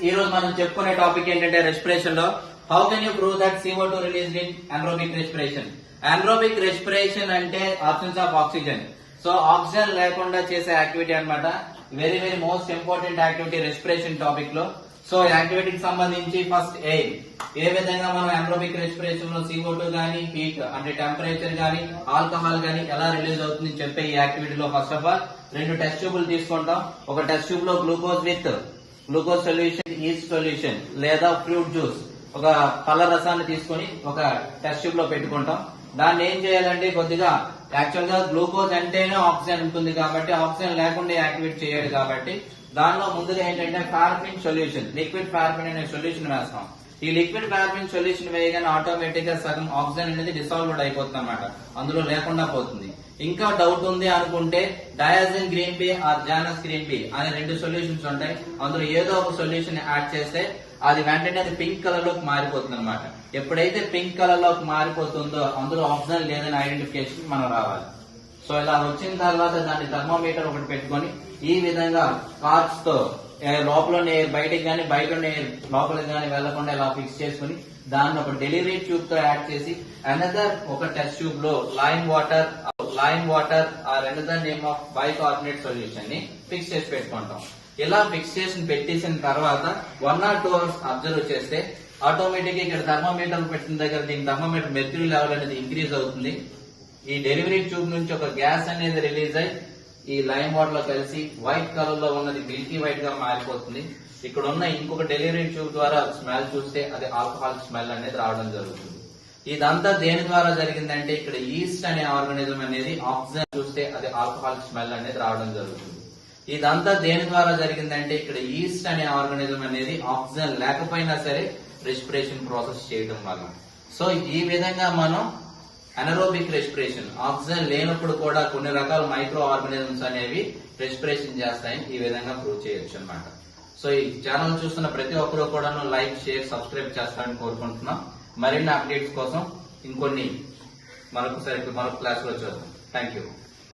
ఈ రోజు మనం చెప్పుకునే టాపిక్ ఏంటంటే రెస్పిరేషన్ లో how can you prove that CO2 released in anaerobic respiration. anaerobic respiration అంటే absence of oxygen. So oxygen లేకుండా చేసే యాక్టివిటీ అన్నమాట. Very very most important activity respiration topic లో. సో యాక్టివిటీకి సంబంధించి ఫస్ట్ ఎయిర్ ఏ విధంగా మనం anaerobic రెస్పిరేషన్ లో CO2 గానీ హీట్ అంటే టెంపరేచర్ గానీ ఆల్కహాల్ గానీ ఎలా రిలీజ్ అవుతుంది చెప్పే ఈ యాక్టివిటీలో ఫస్ట్ ఆఫ్ ఆల్ 2 టెస్ట్ ట్యూబ్లు తీసుకుంటాం. ఒక టెస్ట్ ట్యూబ్ లో గ్లూకోజ్ సొల్యూషన్, ఈస్ట్ సొల్యూషన్ లేదా ఫ్రూట్ జ్యూస్ ఒక పళ్ళ రసాన్ని తీసుకొని ఒక టెస్ట్ ట్యూబ్ లో పెట్టుకుంటాం. దాన్ని ఏం చేయాలంటే కొద్దిగా యాక్చువల్ గా గ్లూకోజ్ అంటేనే ఆక్సిజన్ ఉంటుంది కాబట్టి ఆక్సిజన్ లేకుండా యాక్టివేట్ చేయాలి కాబట్టి దానిలో ముందుగా ఏంటంటే పారఫిన్ సొల్యూషన్, లిక్విడ్ పారఫిన్ అనే సొల్యూషన్ వేస్తాం. ఈ లిక్విడ్ పారఫిన్ సొల్యూషన్ వేయగానే ఆటోమేటిక్ గా సగం ఆక్సిజన్ అనేది డిసాల్వ్డ్ అయిపోతుంది అన్నమాట, అందులో లేకుండా పోతుంది. ఇంకా డౌట్ ఉంది అనుకుంటే diazine green B or Janus green B అనే 2 సొల్యూషన్స్ ఉంటాయి. అందులో ఏదో ఒక సొల్యూషన్ యాడ్ చేస్తే అది వెంటనే అది పింక్ కలర్ లోకి మారిపోతుంది అనమాట. ఎప్పుడైతే పింక్ కలర్ లోకి మారిపోతుందో అందులో ఆక్సిజన్ లేదని ఐడెంటిఫికేషన్ మనం రావాలి. సో ఇలా వచ్చిన తర్వాత దాన్ని థర్మోమీటర్ ఒకటి పెట్టుకొని ఈ విధంగా కార్డ్స్ తో లోపల బయటికి గానీ బయట లోపలికి గానీ వెళ్లకుండా ఇలా ఫిక్స్ చేసుకుని దాన్ని ఒక డెలివరీ ట్యూబ్ తో యాడ్ చేసి అనదర్ ఒక టెస్ట్ ట్యూబ్ లో lime water or another name of bicarbonate solution ని ఫిక్స్ చేసి పెట్టుకుంటాం. ఇలా ఫిక్స్ చేసి పెట్టేసిన తర్వాత 1 or 2 hours అబ్జర్వ్ చేస్తే ఆటోమేటిక్ ఇక్కడ థర్మోమీటర్ పెట్టిన దగ్గర దీని థర్మోమీటర్ మెర్క్యూరీ లెవెల్ అనేది ఇంక్రీజ్ అవుతుంది. ఈ డెలివరీ ట్యూబ్ నుంచి ఒక గ్యాస్ అనేది రిలీజ్ అయ్యి ఈ లైమ్ వాటర్ లో కలిసి వైట్ కలర్ లో ఉన్నది మిల్కీ వైట్ గా మారిపోతుంది. ఇక్కడ ఉన్న ఇంకొక డెలివరీ ట్యూబ్ ద్వారా స్మెల్ చూస్తే అది ఆల్కహాల్ స్మెల్ అనేది రావడం జరుగుతుంది. ఇదంతా దేని ద్వారా జరిగిందంటే ఇక్కడ ఈస్ట్ అనే ఆర్గానిజం అనేది ఆక్సిజన్ చూస్తే అది ఆల్కహాల్ స్మెల్ అనేది రావడం జరుగుతుంది. ఇదంతా దేని ద్వారా జరిగిందంటే ఇక్కడ ఈస్ట్ అనే ఆర్గానిజం అనేది ఆక్సిజన్ లేకపోయినా సరే రెస్పిరేషన్ ప్రాసెస్ చేయడం వల్ల. సో ఈ విధంగా మనం anaerobic రెస్పిరేషన్ ఆక్సిజన్ లేనప్పుడు కూడా కొన్ని రకాల మైక్రో ఆర్గానిజమ్స్ అనేవి రెస్పిరేషన్ చేస్తాయని ఈ విధంగా ప్రూవ్ చేయొచ్చు అన్నమాట. సో ఈ ఛానల్ చూస్తున్న ప్రతి ఒక్కరు కూడా లైక్, షేర్, సబ్స్క్రైబ్ చేస్తారని కోరుకుంటున్నాం. మరిన్ని అప్డేట్స్ కోసం ఇంకొన్ని మరొక క్లాస్ లో చూద్దాం. Thank you.